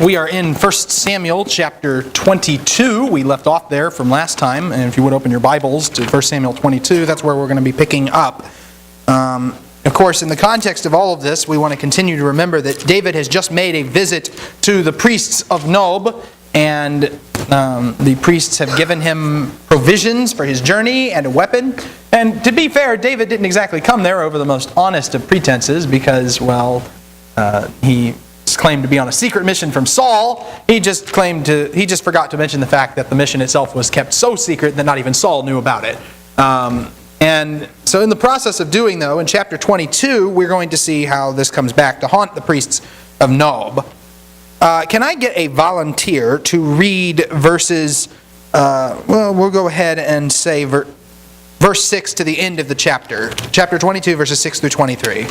We are in 1 Samuel chapter 22. We left off there from last time. And if you would open your Bibles to 1 Samuel 22, that's where we're going to be picking up. Of course, in the context of all of this, we want to continue to remember that David has just made a visit to the priests of Nob, and the priests have given him provisions for his journey and a weapon. And to be fair, David didn't exactly come there over the most honest of pretenses because, well, he claimed to be on a secret mission from Saul. He just forgot to mention the fact that the mission itself was kept so secret that not even Saul knew about it. And so in the process of doing, though, in chapter 22, we're going to see how this comes back to haunt the priests of Nob. Can I get a volunteer to read verses, we'll go ahead and say verse 6 to the end of the chapter. Chapter 22, verses 6 through 23.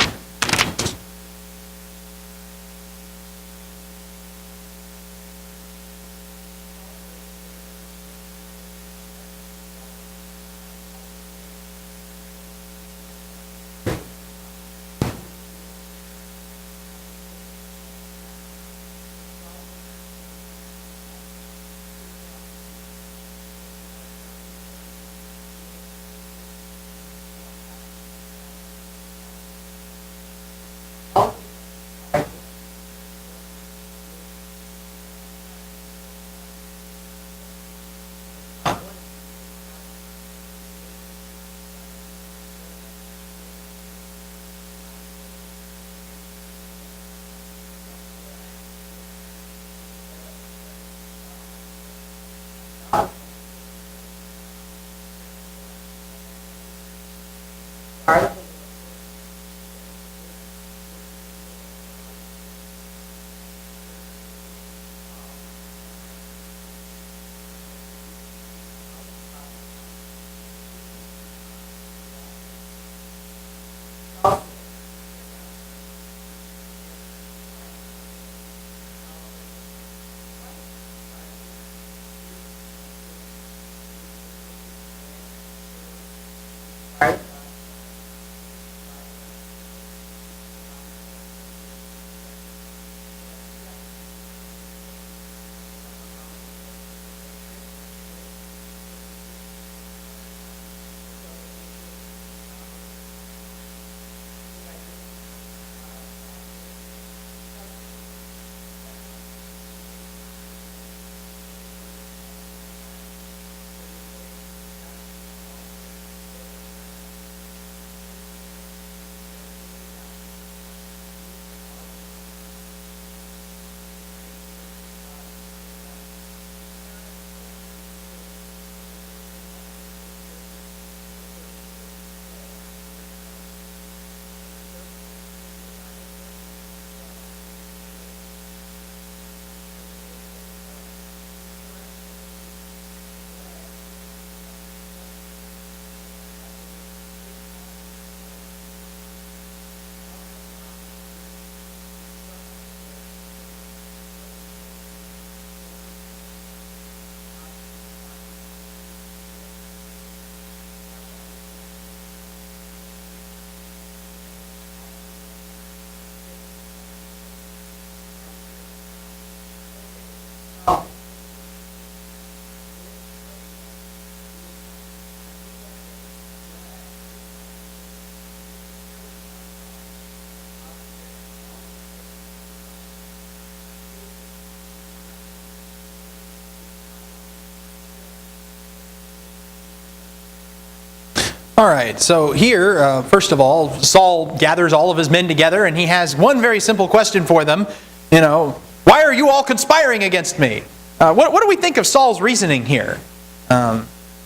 All right, so here, first of all, Saul gathers all of his men together, and he has one very simple question for them. Why are you all conspiring against me? What do we think of Saul's reasoning here?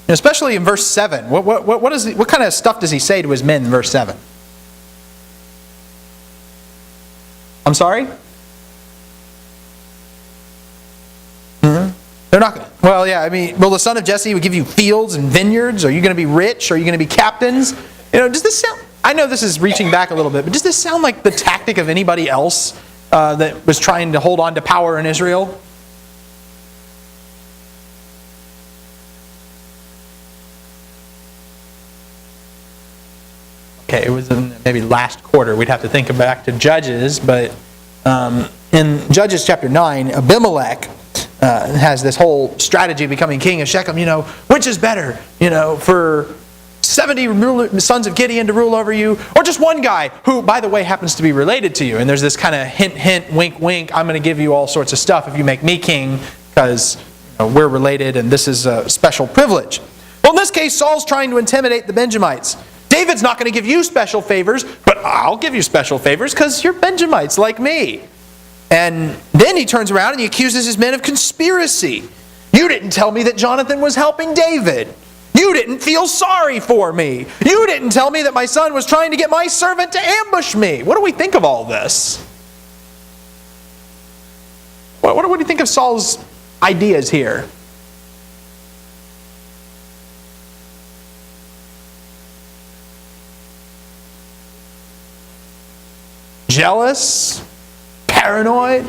Especially in verse 7. What kind of stuff does he say to his men in verse 7? I'm sorry? They're not going to. Well, yeah, will the son of Jesse give you fields and vineyards? Are you going to be rich? Are you going to be captains? Does this sound, I know this is reaching back a little bit, but does this sound like the tactic of anybody else that was trying to hold on to power in Israel? Okay, it was in maybe last quarter. We'd have to think back to Judges, but in In Judges chapter 9, Abimelech has this whole strategy of becoming king of Shechem. Which is better, for 70 sons of Gideon to rule over you, or just one guy who, by the way, happens to be related to you. And there's this kind of hint, hint, wink, wink, I'm going to give you all sorts of stuff if you make me king, because we're related and this is a special privilege. Well, in this case, Saul's trying to intimidate the Benjamites. David's not going to give you special favors, but I'll give you special favors because you're Benjamites like me. And then he turns around and he accuses his men of conspiracy. You didn't tell me that Jonathan was helping David. You didn't feel sorry for me. You didn't tell me that my son was trying to get my servant to ambush me. What do we think of all this? What do you think of Saul's ideas here? Jealous? Paranoid?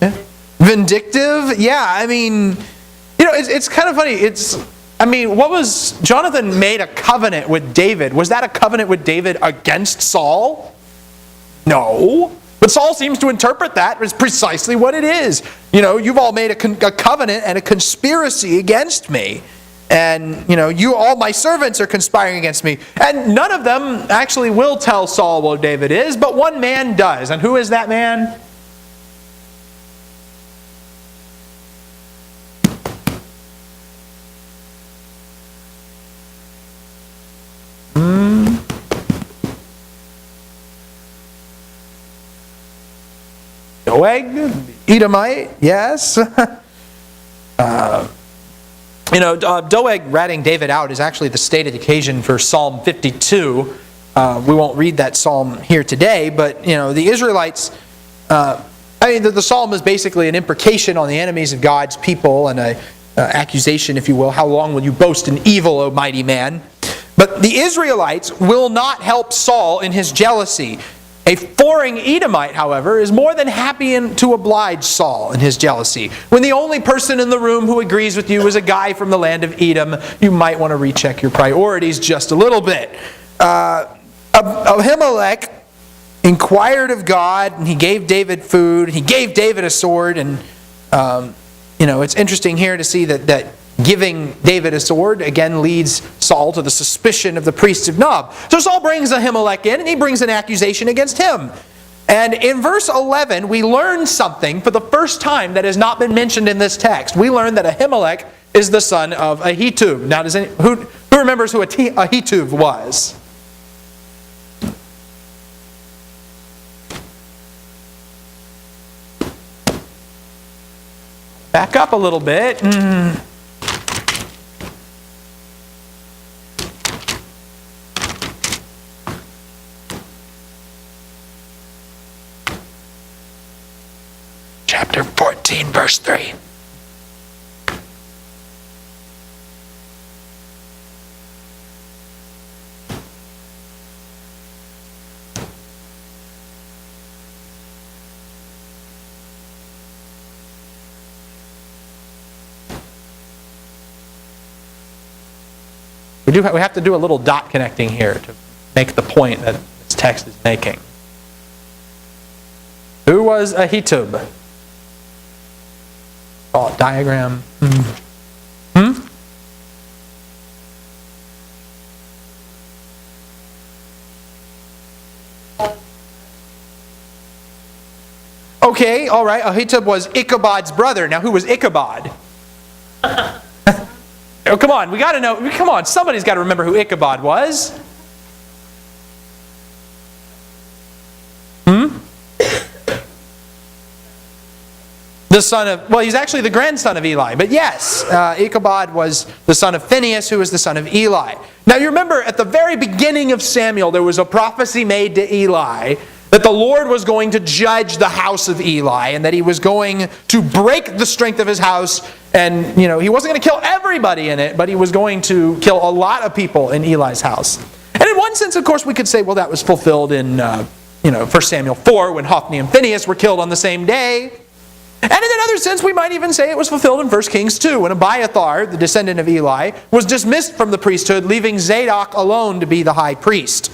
Yeah. Vindictive? Yeah, it's kind of funny. What was, Jonathan made a covenant with David. Was that a covenant with David against Saul? No. But Saul seems to interpret that as precisely what it is. You've all made a covenant and a conspiracy against me. And, you all my servants are conspiring against me. And none of them actually will tell Saul what David is, but one man does. And who is that man? Doeg, Edomite, yes. Doeg ratting David out is actually the stated occasion for Psalm 52. We won't read that psalm here today, but the Israelites, the psalm is basically an imprecation on the enemies of God's people and an accusation, if you will. How long will you boast in evil, O mighty man? But the Israelites will not help Saul in his jealousy. A foreign Edomite, however, is more than happy to oblige Saul in his jealousy. When the only person in the room who agrees with you is a guy from the land of Edom, you might want to recheck your priorities just a little bit. Ahimelech inquired of God, and he gave David food, he gave David a sword, and it's interesting here to see that giving David a sword, again, leads Saul to the suspicion of the priests of Nob. So Saul brings Ahimelech in, and he brings an accusation against him. And in verse 11, we learn something for the first time that has not been mentioned in this text. We learn that Ahimelech is the son of Ahitub. Now, who remembers who Ahitub was? Back up a little bit. Chapter 14, verse 3. We have to do a little dot connecting here to make the point that this text is making. Who was Ahitub? Call it diagram. Okay, all right. Ahitub was Ichabod's brother. Now, who was Ichabod? Oh, come on, we got to know. Come on, somebody's got to remember who Ichabod was. The son of, well, he's actually the grandson of Eli. But yes, Ichabod was the son of Phinehas, who was the son of Eli. Now you remember, at the very beginning of Samuel, there was a prophecy made to Eli that the Lord was going to judge the house of Eli, and that he was going to break the strength of his house, and he wasn't going to kill everybody in it, but he was going to kill a lot of people in Eli's house. And in one sense, of course, we could say, well, that was fulfilled in 1 Samuel 4, when Hophni and Phinehas were killed on the same day. And in another sense, we might even say it was fulfilled in 1 Kings 2, when Abiathar, the descendant of Eli, was dismissed from the priesthood, leaving Zadok alone to be the high priest.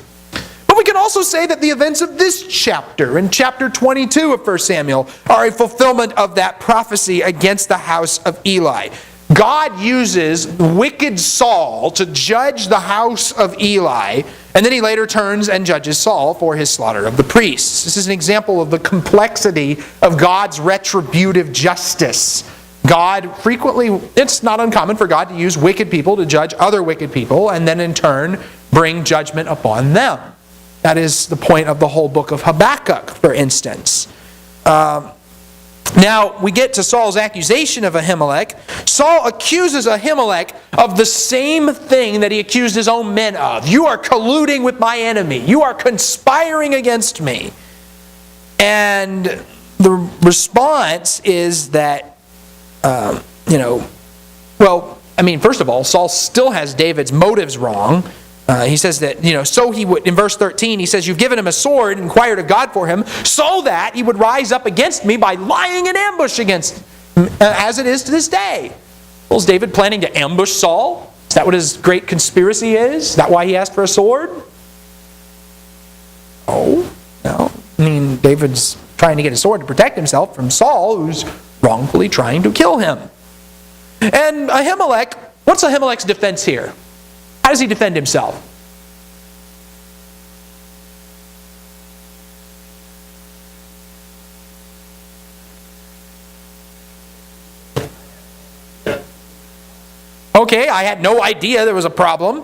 But we can also say that the events of this chapter, in chapter 22 of 1 Samuel, are a fulfillment of that prophecy against the house of Eli. God uses wicked Saul to judge the house of Eli, and then he later turns and judges Saul for his slaughter of the priests. This is an example of the complexity of God's retributive justice. God frequently, it's not uncommon for God to use wicked people to judge other wicked people, and then in turn bring judgment upon them. That is the point of the whole book of Habakkuk, for instance. Now, we get to Saul's accusation of Ahimelech. Saul accuses Ahimelech of the same thing that he accused his own men of. You are colluding with my enemy. You are conspiring against me. And the response is that, first of all, Saul still has David's motives wrong. He says that, so he would, in verse 13, he says, you've given him a sword and inquired of God for him, so that he would rise up against me by lying in ambush against him, as it is to this day. Well, is David planning to ambush Saul? Is that what his great conspiracy is? Is that why he asked for a sword? Oh, no. David's trying to get a sword to protect himself from Saul, who's wrongfully trying to kill him. And Ahimelech, what's Ahimelech's defense here? How does he defend himself? Okay, I had no idea there was a problem.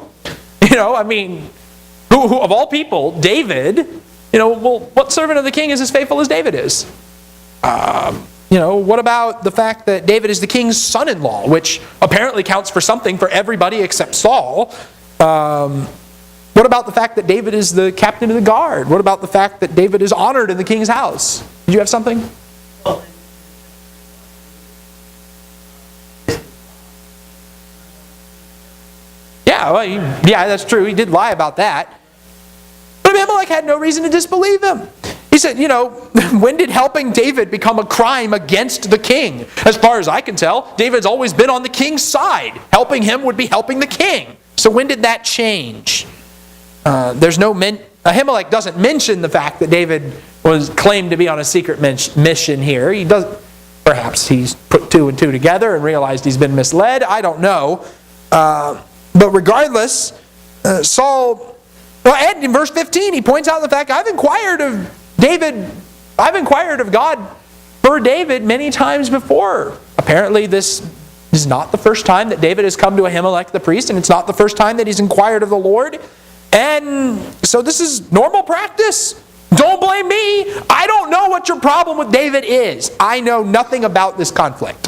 Who of all people, David, what servant of the king is as faithful as David is? What about the fact that David is the king's son-in-law, which apparently counts for something for everybody except Saul? What about the fact that David is the captain of the guard? What about the fact that David is honored in the king's house? Did you have something? Yeah, that's true. He did lie about that. But Ahimelech had no reason to disbelieve him. He said, when did helping David become a crime against the king? As far as I can tell, David's always been on the king's side. Helping him would be helping the king. So when did that change? Ahimelech doesn't mention the fact that David was claimed to be on a secret mission here. He does. Perhaps he's put two and two together and realized he's been misled. I don't know. But regardless, Saul... and in verse 15, he points out the fact, I've inquired of God for David many times before. Apparently this is not the first time that David has come to Ahimelech the priest, and it's not the first time that he's inquired of the Lord. And so this is normal practice. Don't blame me. I don't know what your problem with David is. I know nothing about this conflict.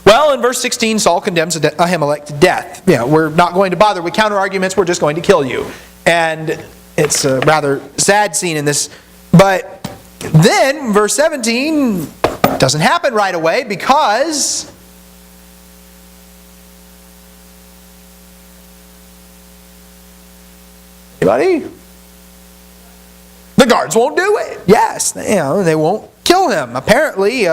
Well, in verse 16, Saul condemns Ahimelech to death. We're not going to bother with counter-arguments. We're just going to kill you. And it's a rather sad scene in this. But then, verse 17, doesn't happen right away because... Anybody? The guards won't do it. Yes, they won't kill him. Apparently,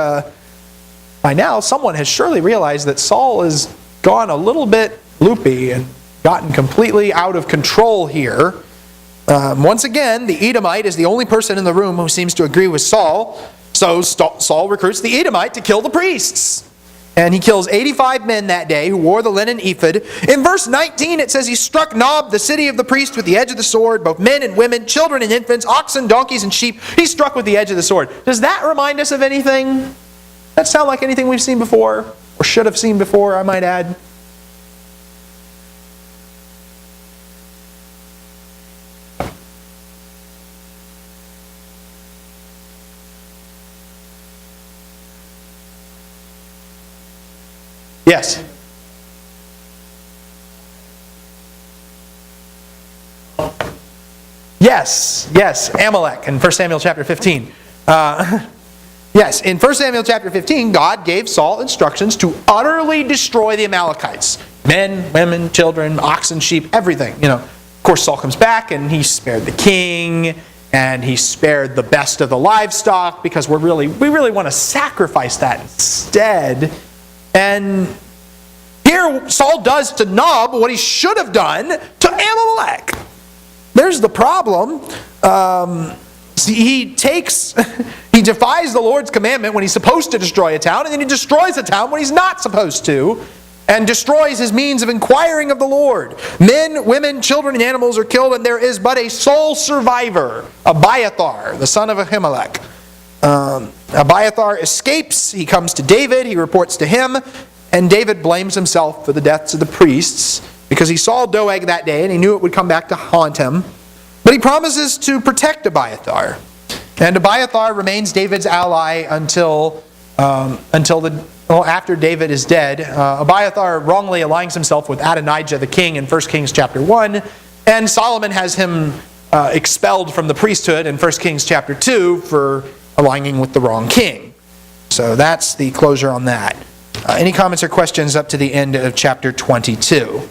by now, someone has surely realized that Saul has gone a little bit loopy and gotten completely out of control here. Once again, the Edomite is the only person in the room who seems to agree with Saul. So Saul recruits the Edomite to kill the priests. And he kills 85 men that day who wore the linen ephod. In verse 19 it says he struck Nob, the city of the priest, with the edge of the sword, both men and women, children and infants, oxen, donkeys, and sheep. He struck with the edge of the sword. Does that remind us of anything? Does that sound like anything we've seen before? Or should have seen before, I might add? Yes. Yes, Amalek in 1 Samuel chapter 15. Yes, in 1 Samuel chapter 15, God gave Saul instructions to utterly destroy the Amalekites. Men, women, children, oxen, sheep, everything. Of course, Saul comes back and he spared the king, and he spared the best of the livestock because we really want to sacrifice that instead. And here Saul does to Nob what he should have done to Amalek. there's the problem. He defies the Lord's commandment when he's supposed to destroy a town, and then he destroys a town when he's not supposed to, and destroys his means of inquiring of the Lord. Men, women, children, and animals are killed, and there is but a sole survivor, Abiathar, the son of Ahimelech. Abiathar escapes. He comes to David. He reports to him, and David blames himself for the deaths of the priests because he saw Doeg that day, and he knew it would come back to haunt him. But he promises to protect Abiathar. And Abiathar remains David's ally until after David is dead. Abiathar wrongly aligns himself with Adonijah the king in 1 Kings chapter 1. And Solomon has him expelled from the priesthood in 1 Kings chapter 2 for aligning with the wrong king. So that's the closure on that. Any comments or questions up to the end of chapter 22?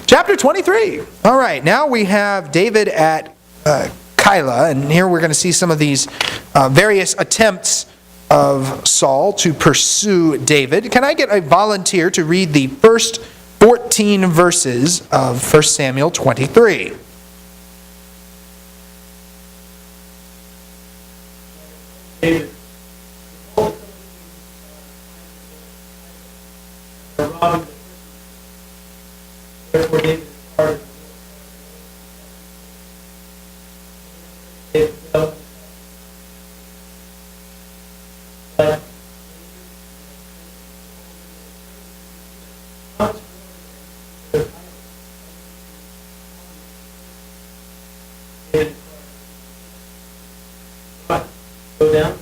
Chapter 23. All right, now we have David at Keilah, and here we're going to see some of these various attempts of Saul to pursue David. Can I get a volunteer to read the first 14 verses of 1 Samuel 23? David. Therefore David departed. David fell. But go down.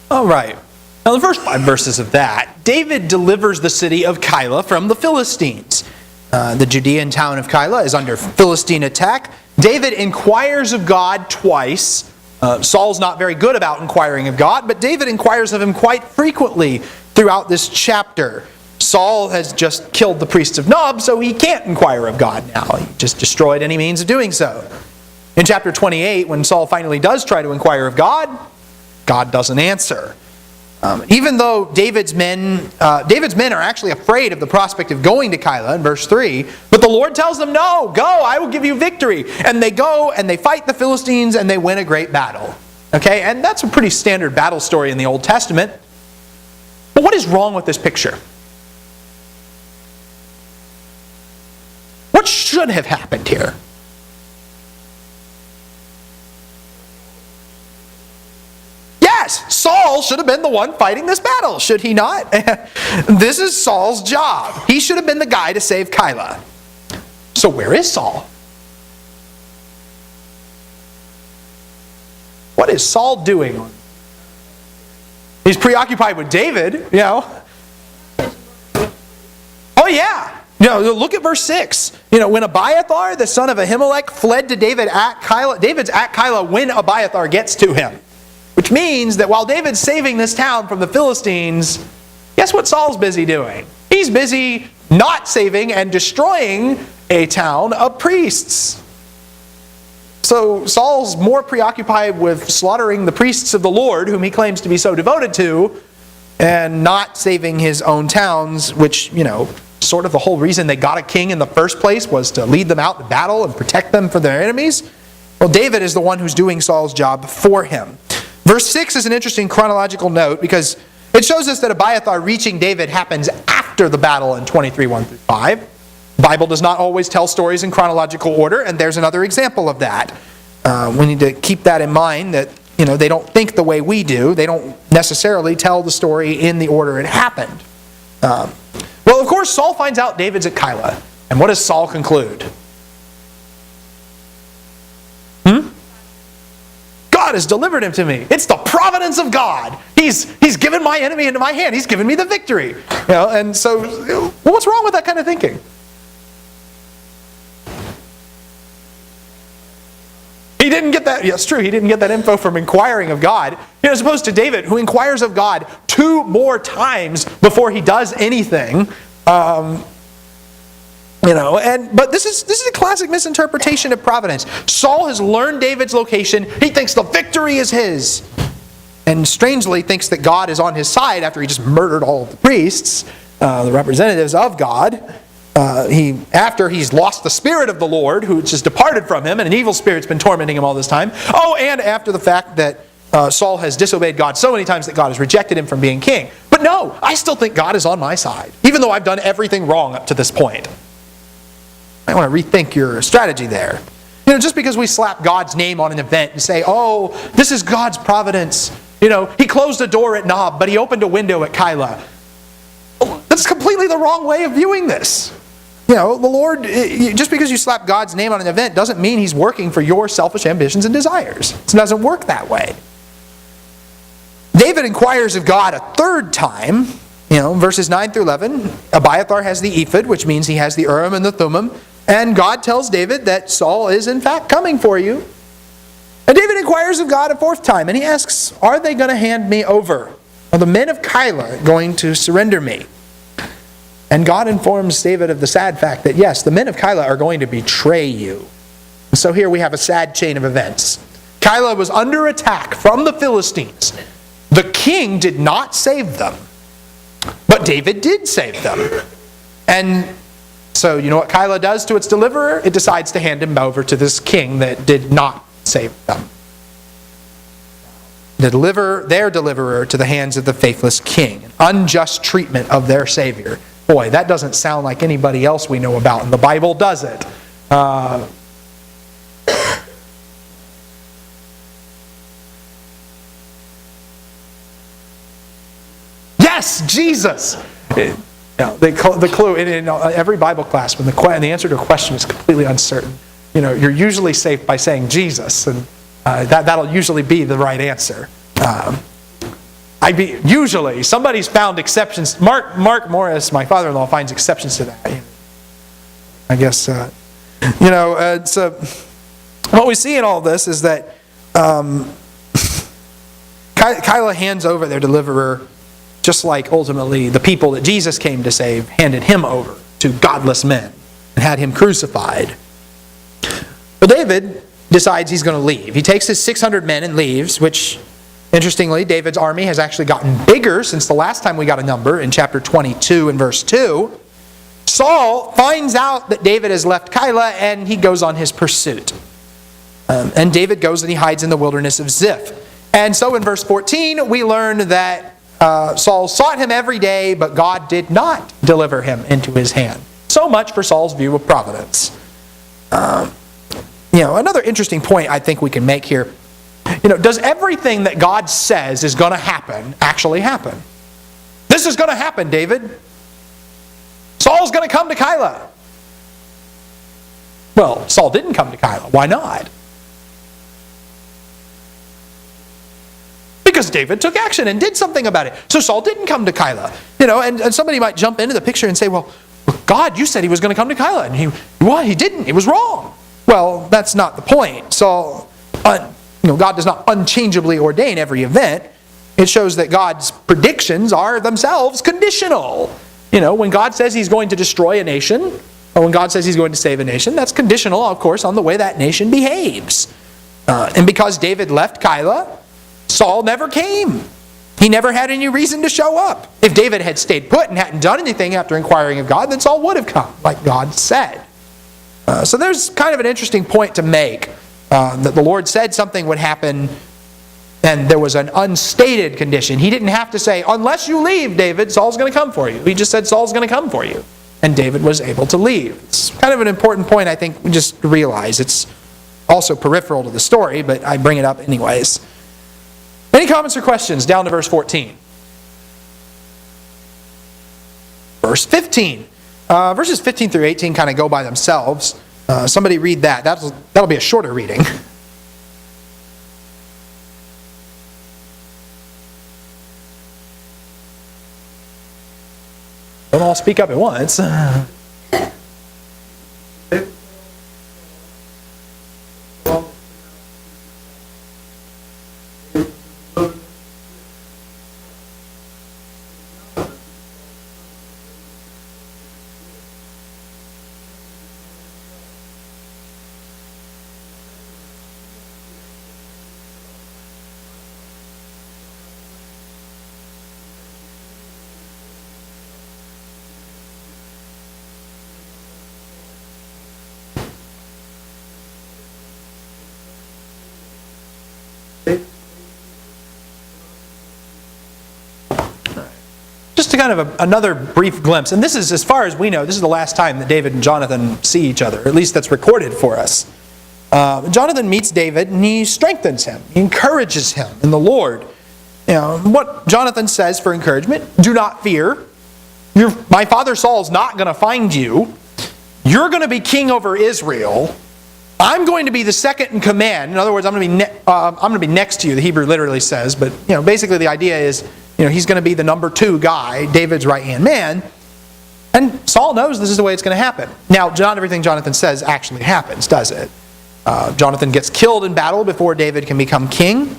All right. Now the first 5 verses of that, David delivers the city of Keilah from the Philistines. The Judean town of Keilah is under Philistine attack. David inquires of God twice. Saul's not very good about inquiring of God, but David inquires of him quite frequently throughout this chapter. Saul has just killed the priests of Nob, so he can't inquire of God now. He just destroyed any means of doing so. In chapter 28, when Saul finally does try to inquire of God, God doesn't answer. Even though David's men are actually afraid of the prospect of going to Keilah in verse 3, but the Lord tells them, no, go, I will give you victory. And they go and they fight the Philistines and they win a great battle. Okay, and that's a pretty standard battle story in the Old Testament. But what is wrong with this picture? What should have happened here? Yes, Saul should have been the one fighting this battle, should he not? This is Saul's job. He should have been the guy to save Keilah. So where is Saul? What is Saul doing? He's preoccupied with David, you know. Oh yeah. You know, look at verse 6. You know, when Abiathar, the son of Ahimelech, fled to David at Keilah, David's at Keilah when Abiathar gets to him. Which means that while David's saving this town from the Philistines, guess what Saul's busy doing? He's busy not saving and destroying a town of priests. so Saul's more preoccupied with slaughtering the priests of the Lord, whom he claims to be so devoted to, and not saving his own towns, which, sort of the whole reason they got a king in the first place was to lead them out to battle and protect them from their enemies. Well, David is the one who's doing Saul's job for him. Verse 6 is an interesting chronological note because it shows us that Abiathar reaching David happens after the battle in 23:1-5. The Bible does not always tell stories in chronological order, and there's another example of that. We need to keep that in mind, that they don't think the way we do. They don't necessarily tell the story in the order it happened. Well, of course, Saul finds out David's at Keilah. And what does Saul conclude? God has delivered him to me. It's the providence of God. He's given my enemy into my hand. He's given me the victory. And so, what's wrong with that kind of thinking? He didn't get that. Yes, true. He didn't get that info from inquiring of God. As opposed to David, who inquires of God 2 more times before he does anything. But this is a classic misinterpretation of providence. Saul has learned David's location. He thinks the victory is his. And strangely thinks that God is on his side after he just murdered all of the priests, the representatives of God. After he's lost the Spirit of the Lord, who just departed from him, and an evil spirit's been tormenting him all this time. Oh, and after the fact that Saul has disobeyed God so many times that God has rejected him from being king. But no, I still think God is on my side, even though I've done everything wrong up to this point. I want to rethink your strategy there. Just because we slap God's name on an event and say, oh, this is God's providence. He closed a door at Nob, but he opened a window at Keilah. That's completely the wrong way of viewing this. The Lord, just because you slap God's name on an event doesn't mean He's working for your selfish ambitions and desires. It doesn't work that way. David inquires of God a 3rd time. Verses 9-11, Abiathar has the ephod, which means he has the Urim and the Thummim. And God tells David that Saul is in fact coming for you. And David inquires of God a 4th time, and he asks, are they going to hand me over? Are the men of Keilah going to surrender me? And God informs David of the sad fact that yes, the men of Keilah are going to betray you. And so here we have a sad chain of events. Keilah was under attack from the Philistines. The king did not save them, but David did save them. And so you know what Keilah does to its deliverer? It decides to hand him over to this king that did not save them. To deliver their deliverer to the hands of the faithless king. An unjust treatment of their Savior. Boy, that doesn't sound like anybody else we know about in the Bible, does it? Yes, Jesus! The clue in every Bible class, when the answer to a question is completely uncertain, you're usually safe by saying Jesus, and that'll usually be the right answer. Usually, somebody's found exceptions. Mark Morris, my father-in-law, finds exceptions to that. I guess, what we see in all this is that Keilah hands over their deliverer, just like ultimately the people that Jesus came to save handed him over to godless men and had him crucified. But David decides he's going to leave. He takes his 600 men and leaves, which, interestingly, David's army has actually gotten bigger since the last time we got a number in chapter 22 and verse 2. Saul finds out that David has left Keilah and he goes on his pursuit. And David goes and he hides in the wilderness of Ziph. And so in verse 14 we learn that Saul sought him every day, but God did not deliver him into his hand. So much for Saul's view of providence. Another interesting point I think we can make here. Does everything that God says is going to happen actually happen? This is going to happen, David. Saul's going to come to Keilah. Well, Saul didn't come to Keilah. Why not? Because David took action and did something about it. So Saul didn't come to Keilah. And somebody might jump into the picture and say, well, God, you said he was going to come to Keilah. And he didn't. He was wrong. Well, that's not the point. Saul, God does not unchangeably ordain every event. It shows that God's predictions are themselves conditional. When God says He's going to destroy a nation, or when God says He's going to save a nation, that's conditional, of course, on the way that nation behaves. And because David left Keilah, Saul never came. He never had any reason to show up. If David had stayed put and hadn't done anything after inquiring of God, then Saul would have come, like God said. So there's kind of an interesting point to make, that the Lord said something would happen, and there was an unstated condition. He didn't have to say, unless you leave, David, Saul's going to come for you. He just said, Saul's going to come for you. And David was able to leave. It's kind of an important point, I think, we just realize. It's also peripheral to the story, but I bring it up anyways. Any comments or questions down to verse 14? Verse 15. Verses 15 through 18 kind of go by themselves. Somebody read that. That'll be a shorter reading. Don't all speak up at once. Just to kind of another brief glimpse, and this is, as far as we know, this is the last time that David and Jonathan see each other, at least that's recorded for us. Jonathan meets David and he strengthens him, he encourages him in the Lord. You know, what Jonathan says for encouragement: do not fear. My father Saul's not going to find you. You're going to be king over Israel. I'm going to be the second in command. In other words, I'm going to be next to you. The Hebrew literally says, but basically the idea is, he's going to be the number 2 guy, David's right-hand man. And Saul knows this is the way it's going to happen. Now, not everything Jonathan says actually happens, does it? Jonathan gets killed in battle before David can become king.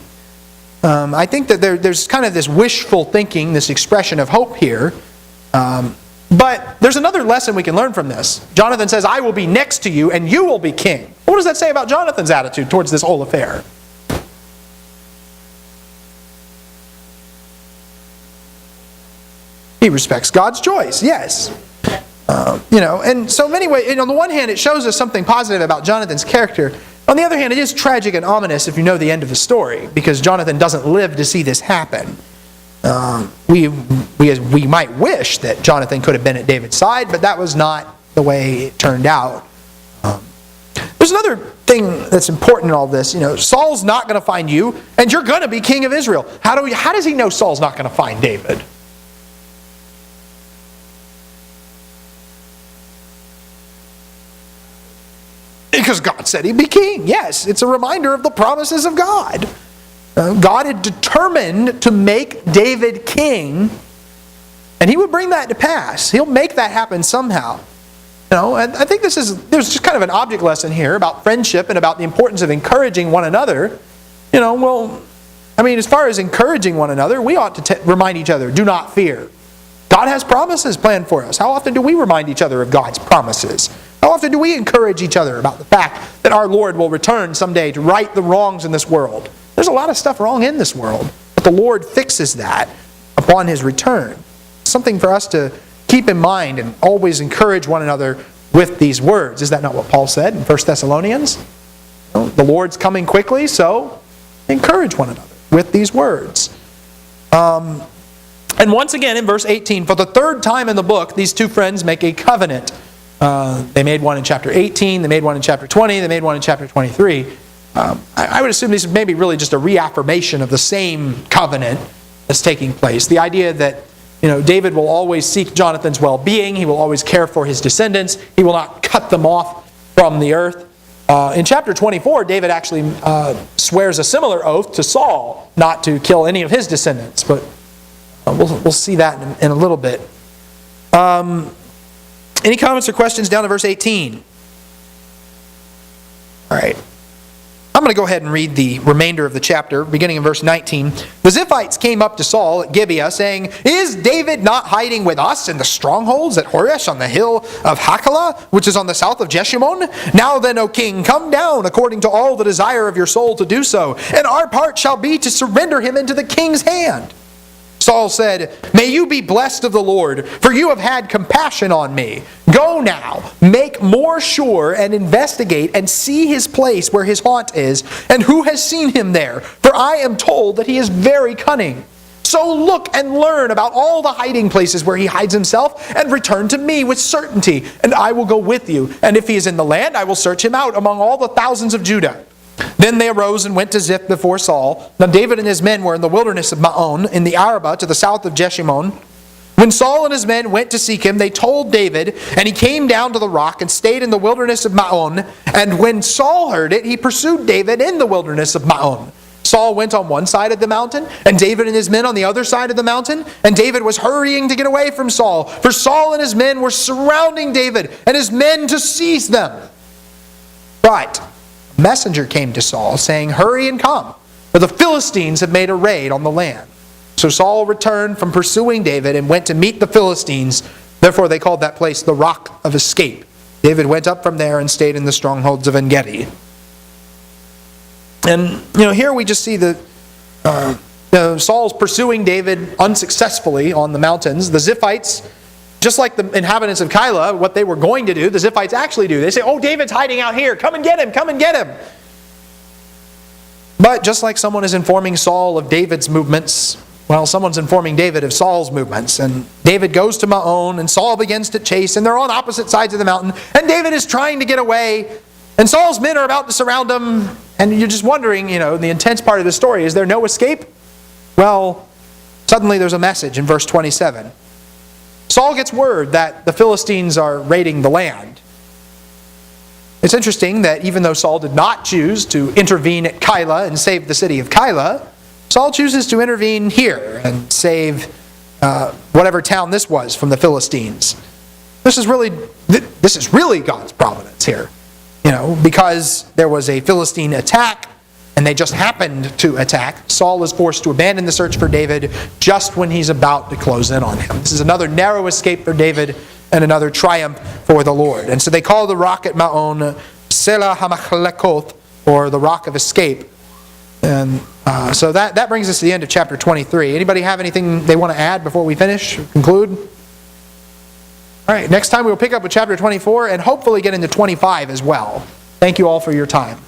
I think that there's kind of this wishful thinking, this expression of hope here. But there's another lesson we can learn from this. Jonathan says, I will be next to you and you will be king. What does that say about Jonathan's attitude towards this whole affair? He respects God's choice, yes. And so many ways, on the one hand, it shows us something positive about Jonathan's character. On the other hand, it is tragic and ominous if you know the end of the story, because Jonathan doesn't live to see this happen. We might wish that Jonathan could have been at David's side, but that was not the way it turned out. There's another thing that's important in all this. Saul's not going to find you, and you're going to be king of Israel. How does he know Saul's not going to find David? Because God said he'd be king. Yes, it's a reminder of the promises of God. God had determined to make David king, and he would bring that to pass. He'll make that happen somehow. And I think there's just kind of an object lesson here about friendship and about the importance of encouraging one another. As far as encouraging one another, we ought to remind each other, do not fear. God has promises planned for us. How often do we remind each other of God's promises? How often do we encourage each other about the fact that our Lord will return someday to right the wrongs in this world? There's a lot of stuff wrong in this world, but the Lord fixes that upon His return. Something for us to keep in mind and always encourage one another with these words. Is that not what Paul said in 1 Thessalonians? The Lord's coming quickly, so encourage one another with these words. And once again in verse 18, for the 3rd time in the book, these 2 friends make a covenant. They made one in chapter 18, they made one in chapter 20, they made one in chapter 23. I would assume these are maybe really just a reaffirmation of the same covenant that's taking place. The idea that David will always seek Jonathan's well-being, he will always care for his descendants, he will not cut them off from the earth. In chapter 24, David actually swears a similar oath to Saul not to kill any of his descendants, but we'll see that in a little bit. Any comments or questions down to verse 18? All right. I'm going to go ahead and read the remainder of the chapter, beginning in verse 19. The Ziphites came up to Saul at Gibeah, saying, "Is David not hiding with us in the strongholds at Horesh on the hill of Hachilah, which is on the south of Jeshimon? Now then, O king, come down according to all the desire of your soul to do so, and our part shall be to surrender him into the king's hand." Saul said, "May you be blessed of the Lord, for you have had compassion on me. Go now, make more sure and investigate and see his place where his haunt is, and who has seen him there, for I am told that he is very cunning. So look and learn about all the hiding places where he hides himself, and return to me with certainty, and I will go with you. And if he is in the land, I will search him out among all the thousands of Judah." Then they arose and went to Ziph before Saul. Now David and his men were in the wilderness of Maon, in the Arabah to the south of Jeshimon. When Saul and his men went to seek him, they told David, and he came down to the rock and stayed in the wilderness of Maon. And when Saul heard it, he pursued David in the wilderness of Maon. Saul went on one side of the mountain, and David and his men on the other side of the mountain. And David was hurrying to get away from Saul, for Saul and his men were surrounding David and his men to seize them. But a messenger came to Saul, saying, "Hurry and come, for the Philistines have made a raid on the land." So Saul returned from pursuing David and went to meet the Philistines. Therefore they called that place the Rock of Escape. David went up from there and stayed in the strongholds of En-Gedi. And here we just see that Saul's pursuing David unsuccessfully on the mountains. The Ziphites, just like the inhabitants of Keilah, what they were going to do, the Ziphites actually do. They say, "Oh, David's hiding out here. Come and get him. Come and get him." But just like someone is informing Saul of David's movements, well, someone's informing David of Saul's movements. And David goes to Maon, and Saul begins to chase, and they're on opposite sides of the mountain. And David is trying to get away, and Saul's men are about to surround him. And you're just wondering, the intense part of the story, is there no escape? Well, suddenly there's a message in verse 27. Saul gets word that the Philistines are raiding the land. It's interesting that even though Saul did not choose to intervene at Keilah and save the city of Keilah, Saul chooses to intervene here and save whatever town this was from the Philistines. This is really God's providence here. Because there was a Philistine attack, and they just happened to attack, Saul is forced to abandon the search for David just when he's about to close in on him. This is another narrow escape for David and another triumph for the Lord. And so they call the rock at Maon Selah HaMachlekoth, or the Rock of Escape. And so that brings us to the end of chapter 23. Anybody have anything they want to add before we finish, conclude? All right, next time we will pick up with chapter 24 and hopefully get into 25 as well. Thank you all for your time.